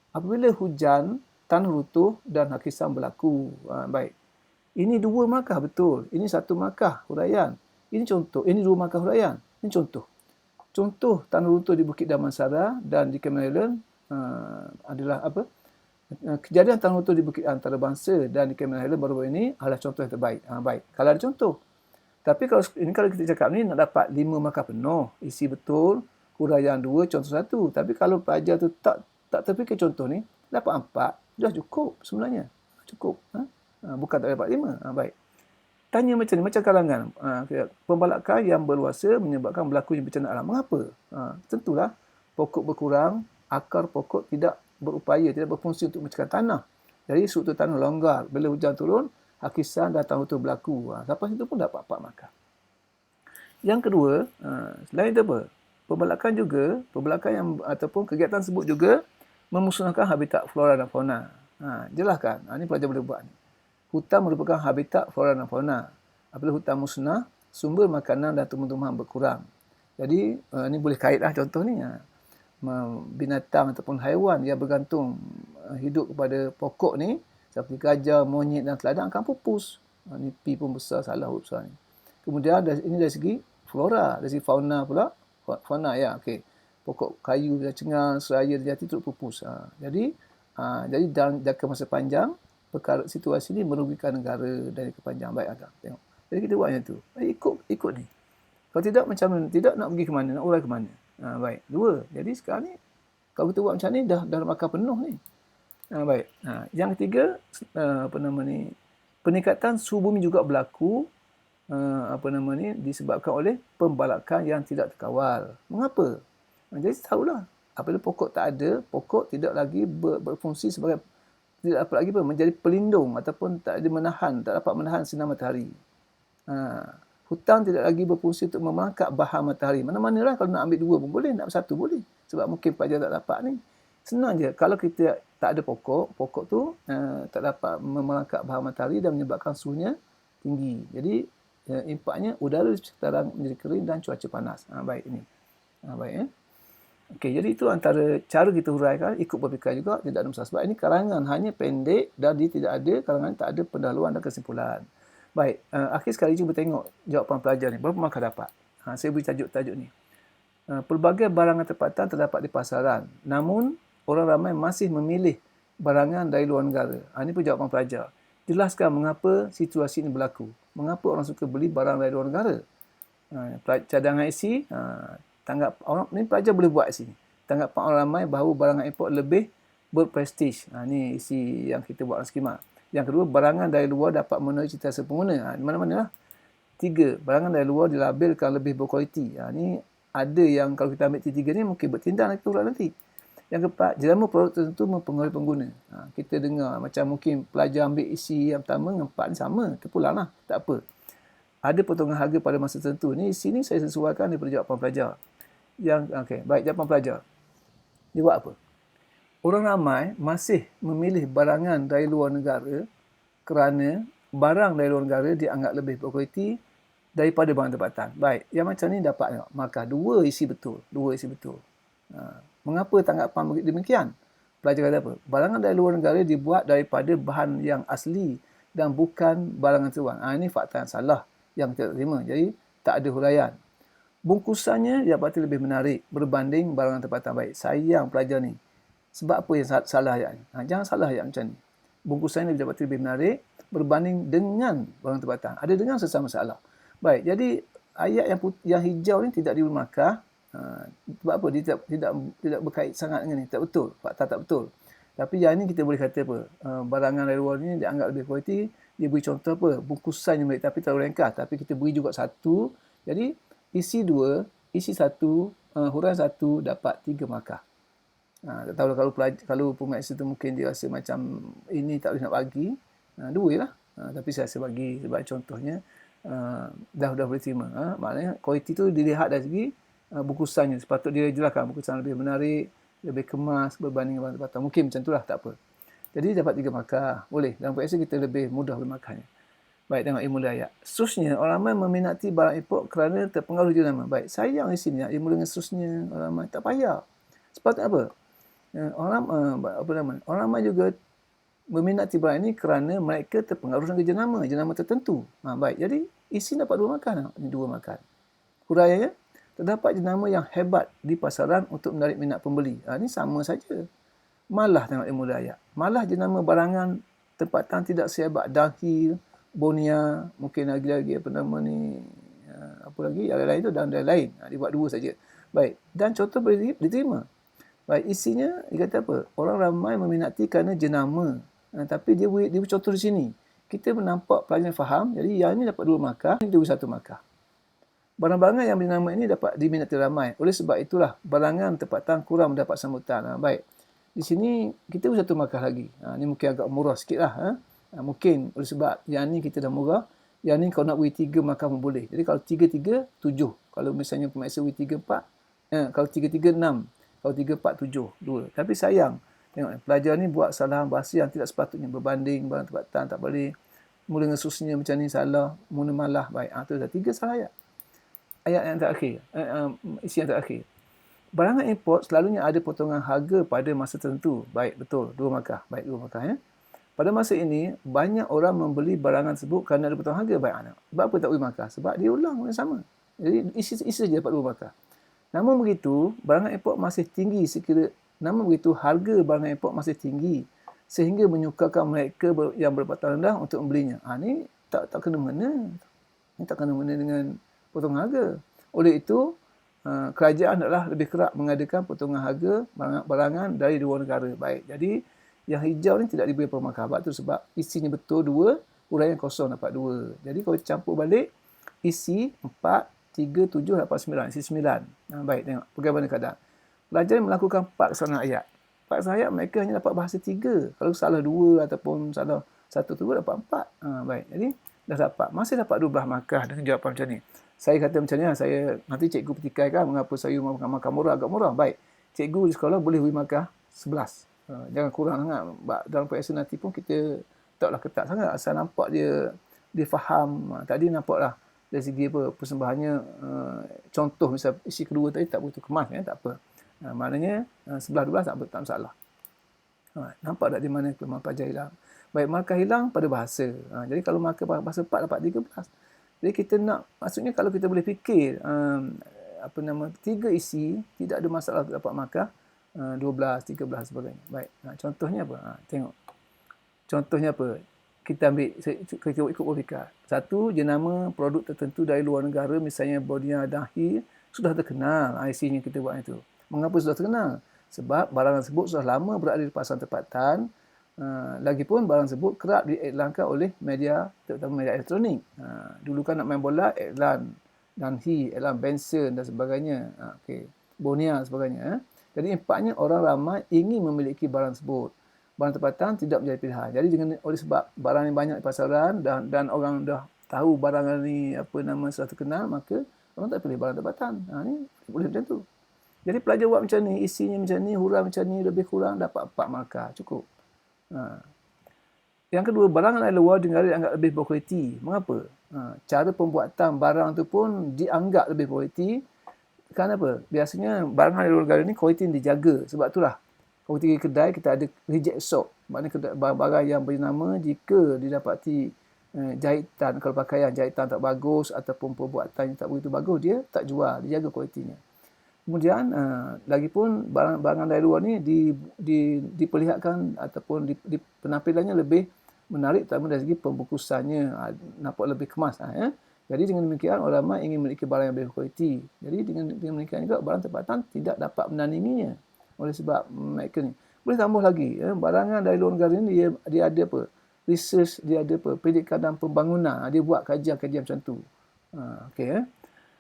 Apabila hujan, tanah runtuh dan hakisan berlaku. Baik. Ini 2 markah betul. Ini 1 markah huraian. Ini contoh. Ini 2 markah huraian. Ini contoh. Contoh tanah runtuh di Bukit Damansara dan di Cameron Island adalah apa? Kejadian tanah runtuh di Bukit Antarabangsa dan di Cameron Island baru-baru ini adalah contoh yang terbaik. Baik. Kalau ada contoh. Tapi kalau kita cakap ni nak dapat 5 markah penuh, isi betul, huraian 2, contoh 1. Tapi kalau pelajar tu tak terfikir contoh ni, dapat 4, dah cukup sebenarnya. Cukup. Bukan tak dapat 5. Baik. Tanya macam ni, macam kalangan. Pembalakan yang berluasa menyebabkan berlakunya bencana alam. Mengapa? Tentulah pokok berkurang, akar pokok tidak berupaya, tidak berfungsi untuk mencekam tanah. Jadi struktur tanah longgar. Bila hujan turun, hakisan dan tanah runtuh berlaku. Sampai situ pun dapat 4 markah. Yang kedua, selain itu apa? Pembalakan yang ataupun kegiatan tersebut juga memusnahkan habitat flora dan fauna. Jelaskan. Ini pelajar boleh buat ni. Hutan merupakan habitat flora dan fauna. Apabila hutan musnah, sumber makanan dan tumbuh-tumbuhan berkurang. Jadi, ini boleh kaitlah contoh ni. Binatang ataupun haiwan yang bergantung hidup kepada pokok ni, seperti gajah, monyet dan teladang akan pupus. Ini P pun besar, salah huruf besar ni. Kemudian, ini dari segi flora, dari segi fauna pula. Fauna, ya, okey. Pokok kayu dan cengang, seraya dan jati turut pupus. Jadi dalam jangka masa panjang, perkara situasi ini merugikan negara dari kepanjangan. Baik, agak tengok. Jadi kita buat macam tu. Ikut ni. Kalau tidak macam mana? Tidak nak pergi ke mana? Nak urai ke mana? Baik. 2. Jadi sekarang ni, kalau kita buat macam ni, dah markah penuh ni. Baik. Yang ketiga, peningkatan suhu bumi juga berlaku disebabkan oleh pembalakan yang tidak terkawal. Mengapa? Jadi tahulah. Apabila pokok tak ada, pokok tidak lagi berfungsi sebagai, tidak dapat lagi menjadi pelindung ataupun tak dapat menahan sinar matahari. Hutan tidak lagi berfungsi untuk memerangkap bahan matahari. Mana-manalah kalau nak ambil 2 pun boleh, nak 1 boleh. Sebab mungkin pelajar tak dapat ni. Senang je. Kalau kita tak ada pokok tu tak dapat memerangkap bahan matahari dan menyebabkan suhunya tinggi. Jadi impaknya udara di sekitaran menjadi kering dan cuaca panas. Baik ini. Baik. Okey, jadi itu antara cara kita huraikan, ikut berfikir juga, tidak ada masalah. Sebab ini karangan hanya pendek dan dia tidak ada, karangan tak ada pendahuluan dan kesimpulan. Baik, akhir sekali cuba tengok jawapan pelajar ni. Berapa markah dapat? Saya beri tajuk ni. Pelbagai barangan tempatan terdapat di pasaran. Namun, orang ramai masih memilih barangan dari luar negara. Ini pun jawapan pelajar. Jelaskan mengapa situasi ini berlaku. Mengapa orang suka beli barang dari luar negara. Cadangan isi, tanggap orang ni pelajar boleh buat sini. Tanggapan orang ramai bahawa barangan import lebih berprestij. Ini isi yang kita buat dalam skema. Yang kedua, barangan dari luar dapat memenuhi cita rasa pengguna. Mana-mana lah. 3, barangan dari luar dilabelkan lebih berkualiti. Ini ada yang kalau kita ambil 3 ni mungkin bertindak kita urat nanti. Yang keempat, jenama produk tertentu mempengaruhi pengguna. Kita dengar macam mungkin pelajar ambil isi yang pertama dengan 4 ni sama. Terpulang lah. Tak apa. Ada potongan harga pada masa tertentu. Ni isi ni saya sesuaikan daripada jawapan pelajar. Baik, jawapan pelajar. Dia buat apa? Orang ramai masih memilih barangan dari luar negara kerana barang dari luar negara dianggap lebih berkualiti daripada barang tempatan. Baik, yang macam ni dapat tengok. Markah 2 isi betul. 2 isi betul. Mengapa tanggapan demikian? Pelajar kata apa? Barangan dari luar negara dibuat daripada bahan yang asli dan bukan barangan tuan. Ini fakta yang salah yang kita terima. Jadi, tak ada huraian. Bungkusannya dapati lebih menarik berbanding barangan tempatan. Baik, sayang pelajar ni. Sebab apa yang salah ayat ni? Jangan salah ayat macam ni. Bungkusannya dapati lebih menarik berbanding dengan barangan tempatan. Ada dengan sesama salah. Baik, jadi ayat yang hijau ni tidak diberi markah. Sebab apa? Dia tidak berkait sangat dengan ni. Tak betul. Fakta tak betul. Tapi yang ni kita boleh kata apa? Barangan dari luar ni dianggap lebih kualiti. Dia beri contoh apa? Bungkusannya menarik tapi terlalu ringkas. Tapi kita beri juga satu. Jadi isi 2, isi 1, huraian 1 dapat 3 markah. Tak tahu kalau pemeriksa tu mungkin dia rasa macam ini tak boleh nak bagi. 2 lah. Tapi saya rasa bagi sebab contohnya dah boleh terima. Maknanya kualiti tu dilihat dari segi bungkusannya. Sepatutnya dia jelaskan bungkusan lebih menarik, lebih kemas berbanding barang tempatan. Mungkin macam itulah, tak apa. Jadi dapat 3 markah. Boleh. Dalam PSA kita lebih mudah beri markahnya. Baik, tengok ilmu ayat. Seterusnya, orang ramai meminati barang import kerana terpengaruh jenama. Baik, sayang di sini ilmu dengan seterusnya. Orang ramai tak payah. Sepatutnya apa? Orang ramai juga meminati barang ini kerana mereka terpengaruh dengan jenama tertentu. Baik, jadi isi dapat 2 markah. Ini 2 markah. Huraiannya, terdapat jenama yang hebat di pasaran untuk menarik minat pembeli. Ini sama saja. Malah tengok ilmu ayat. Malah jenama barangan tempatan tidak sehebat Dahil, Bonia, mungkin lagi apa nama ni, apa lagi, yang lain tu dan lain. Dibuat 2 saja. Baik, dan contoh boleh diterima. Baik, isinya dia kata apa? Orang ramai meminati kerana jenama. Tapi dia beri contoh di sini. Kita menampak pelajar faham. Jadi yang ini dapat 2 markah, ini 1 markah. Barang-barang yang bernama ini dapat diminati ramai. Oleh sebab itulah barangan tempatan kurang mendapat sambutan. Baik. Di sini kita beri 1 markah lagi. Ini mungkin agak murah sikitlah. Mungkin oleh sebab yang ni kita dah murah. Yang ni kalau nak beri 3 markah pun boleh. Jadi kalau 3, 7. Kalau misalnya pemeriksa beri 3, 4. Kalau 3, 6. Kalau 3, 4, 7. 2. Tapi sayang. Tengok, pelajar ni buat kesalahan bahasa yang tidak sepatutnya. Berbanding, barang tempatan tak boleh. Mula dengan susnya macam ni salah. Mula malah. Baik. Itu dah 3 salah ayat. Ayat yang terakhir. Isi yang terakhir. Barangan import selalunya ada potongan harga pada masa tertentu. Baik, betul. 2 markah. Baik, 2 markah. Pada masa ini, banyak orang membeli barangan tersebut kerana ada potongan harga. Baik, anak. Sebab apa tak beri markah? Sebab dia ulang yang sama. Jadi, isi saja dapat 2 markah. Namun begitu, barangan import masih tinggi harga barangan import masih tinggi sehingga menyukarkan mereka yang berpendapatan rendah untuk membelinya. Ini tak kena mengena. Ini tak kena mengena dengan potongan harga. Oleh itu, kerajaan adalah lebih kerap mengadakan potongan harga barangan dari 2 negara. Baik, jadi yang hijau ni tidak diberi pemarkah. Sebab isinya betul 2, huraian kosong dapat 2. Jadi kalau campur balik, isi 4, 3, 7 dapat 9. Isi 9. Baik, tengok bagaimana keadaan. Pelajar melakukan 4 kesalahan ayat. 4 kesalahan ayat mereka hanya dapat bahasa 3. Kalau salah 2 ataupun salah 1 tu dapat 4. Baik, jadi dah dapat. Masih dapat 12 markah dengan jawapan macam ni. Saya kata macam ni, nanti cikgu petikaikan mengapa saya makan markah murah, agak murah. Baik, cikgu di sekolah boleh beri markah 11. Jangan kurang sangat. Dalam PSA nanti pun kita taklah ketat sangat. Asal nampak dia faham. Tadi nampaklah dari segi apa persembahannya, contoh misal isi kedua tadi tak begitu kemas, tak apa. Maknanya 11-12 tak masalah. Nampak tak di mana kelemahan pelajar hilang. Baik, markah hilang pada bahasa. Jadi kalau markah bahasa 4 dapat 13. Jadi kita nak, maksudnya kalau kita boleh fikir 3 isi tidak ada masalah untuk dapat markah 12, 13 sebagainya. Baik, contohnya apa? Tengok. Contohnya apa? Kita ambil, kita ikut logika. 1, jenama produk tertentu dari luar negara, misalnya Bonia, Dahil, sudah terkenal. IC-nya kita buat itu. Mengapa sudah terkenal? Sebab barang tersebut sudah lama berada di pasaran tempatan. Lagipun barang tersebut kerap diiklankan oleh media, terutama media elektronik. Dulu kan nak main bola, iklan Dahil, iklan Benson dan sebagainya. Bonia dan sebagainya. Jadi empatnya orang ramai ingin memiliki barang tersebut. Barang tempatan tidak menjadi pilihan. Jadi oleh sebab barang yang banyak di pasaran dan orang dah tahu barang ni sudah terkenal, maka orang tak pilih barang tempatan. Ni boleh macam tu. Jadi pelajar buat macam ni, isinya macam ni, huraian macam ni, lebih kurang dapat 4 markah. Cukup. Yang kedua, barangan dari luar negara dianggap lebih berkualiti. Mengapa? Cara pembuatan barang tu pun dianggap lebih kualiti. Kenapa? Biasanya barang dari luar negara ni kualiti dijaga. Sebab itulah kalau pergi kedai kita ada reject stock. Maknanya barang yang bernama jika didapati jahitan, kalau pakaian jahitan tak bagus ataupun pembuatan yang tak begitu bagus, dia tak jual, dia jaga kualitinya. Kemudian lagipun barang-barang dari luar ni diperlihatkan ataupun penampilannya lebih menarik, terutama dari segi pembungkusannya, nampak lebih kemas. Jadi dengan demikian orang ramai ingin memiliki barang yang lebih kualiti. Jadi dengan demikian juga barang tempatan tidak dapat menandinginya. Oleh sebab mereka ni boleh tambah lagi, barangan dari luar negara ni dia ada apa? Research, dia ada apa? Pendidikan dan pembangunan. Dia buat kajian-kajian macam tu. Okey.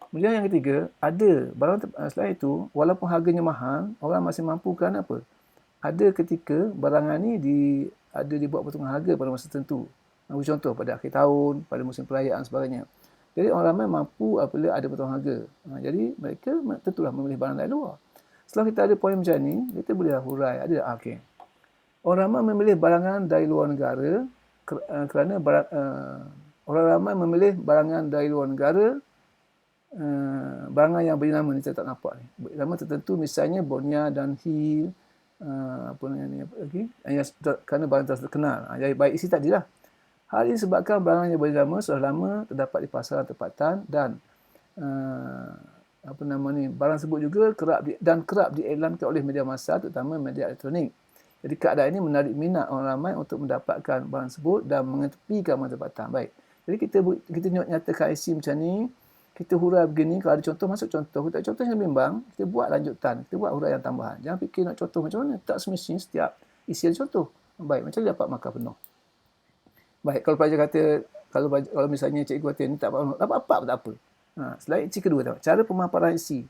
Kemudian yang ketiga, ada barang selain itu, walaupun harganya mahal, orang masih mampu kerana apa? Ada ketika barangan ni dibuat potongan harga pada masa tertentu. Contoh pada akhir tahun, pada musim perayaan sebagainya. Jadi orang ramai mampu apabila ada potongan harga. Jadi mereka tentulah memilih barang dari luar. Setelah kita ada poin macam ni, kita boleh hurai. Okey. Orang ramai memilih barangan dari luar negara kerana orang ramai memilih barangan dari luar negara barangan yang beri nama ni saya tak nampak ni. Nama tertentu misalnya Bonia dan Hill, apa lagi? Kerana barang terkenal. Jadi baik isi tadilah. Hal ini sebabkan barang yang beri nama sudah lama terdapat di pasaran tempatan dan barang tersebut juga kerap diiklankan oleh media massa, terutama media elektronik. Jadi keadaan ini menarik minat orang ramai untuk mendapatkan barang tersebut dan mengetepikan barang tempatan. Baik. Jadi kita nyatakan IC macam ni, kita hurai begini, kalau ada contoh masuk contoh. Kita contoh yang bimbang, kita buat lanjutan, kita buat huraian tambahan. Jangan fikir nak contoh macam mana, tak semestinya setiap isi ada contoh. Baik, macam dia dapat markah penuh. Baik, kalau pelajar kata, kalau misalnya cikgu kata ni tak dapat apa tak apa. Selain isi kedua, cara pemaparan isi.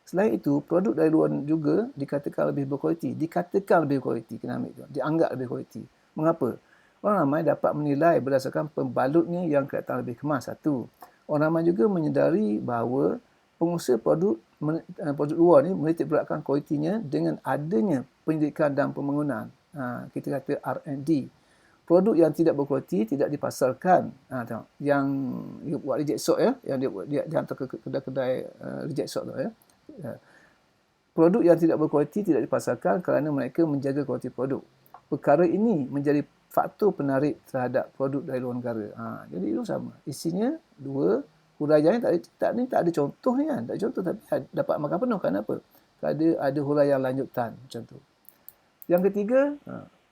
Selain itu, produk dari luar juga dikatakan lebih berkualiti. Dikatakan lebih berkualiti, kena ambil tu. Dianggap lebih kualiti. Mengapa? Orang ramai dapat menilai berdasarkan pembalutnya yang kelihatan lebih kemas. Satu. Orang ramai juga menyedari bahawa pengusaha produk luar ni menitik beratkan kualitinya dengan adanya pendidikan dan pembangunan. Kita kata R&D. Produk yang tidak berkualiti tidak dipasarkan. Yang dia buat reject stock yang dia hantar ke kedai-kedai reject stock tu Produk yang tidak berkualiti tidak dipasarkan kerana mereka menjaga kualiti produk. Perkara ini menjadi faktor penarik terhadap produk dari luar negara. Jadi itu sama. Isinya dua, huraiannya tak ada contoh ni kan. Tak ada contoh tapi dapat makan penuh. Kenapa? Ada huraian lanjutan macam tu. Yang ketiga,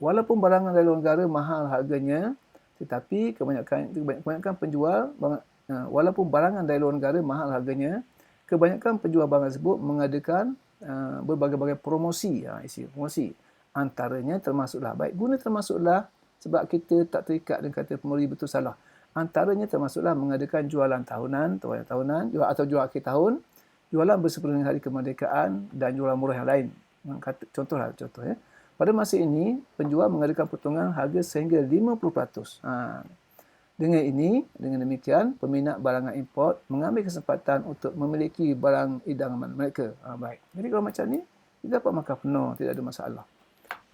walaupun barangan dari luar negara mahal harganya, tetapi kebanyakan penjual walaupun barangan dari luar negara mahal harganya, kebanyakan penjual barang tersebut mengadakan berbagai-bagai promosi. Promosi. Antaranya termasuklah, baik guna termasuklah sebab kita tak terikat dengan kata pemberi betul salah. Antaranya termasuklah mengadakan jualan tahunan atau jual akhir tahun, jualan bersempena hari kemerdekaan dan jualan murah yang lain. Contoh. Pada masa ini, penjual mengadakan potongan harga sehingga 50%. Dengan demikian, peminat barangan import mengambil kesempatan untuk memiliki barang idaman mereka. Baik. Jadi kalau macam ni, kita dapat makan penuh, tidak ada masalah.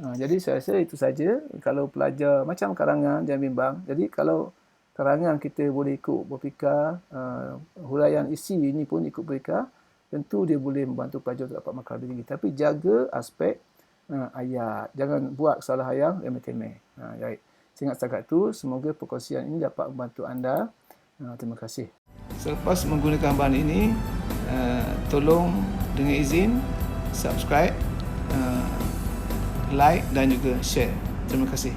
Jadi saya rasa itu saja. Kalau pelajar macam karangan, jangan bimbang. Jadi kalau karangan kita boleh ikut berfikar, huraian isi ini pun ikut berfikar, tentu dia boleh membantu pelajar untuk dapat markah lebih tinggi. Tapi jaga aspek ayat. Jangan buat kesalahan yang remeh-temeh. Baik. Sehingga setakat itu, semoga perkongsian ini dapat membantu anda. Terima kasih. Selepas menggunakan bahan ini, tolong dengan izin subscribe, like dan juga share. Terima kasih.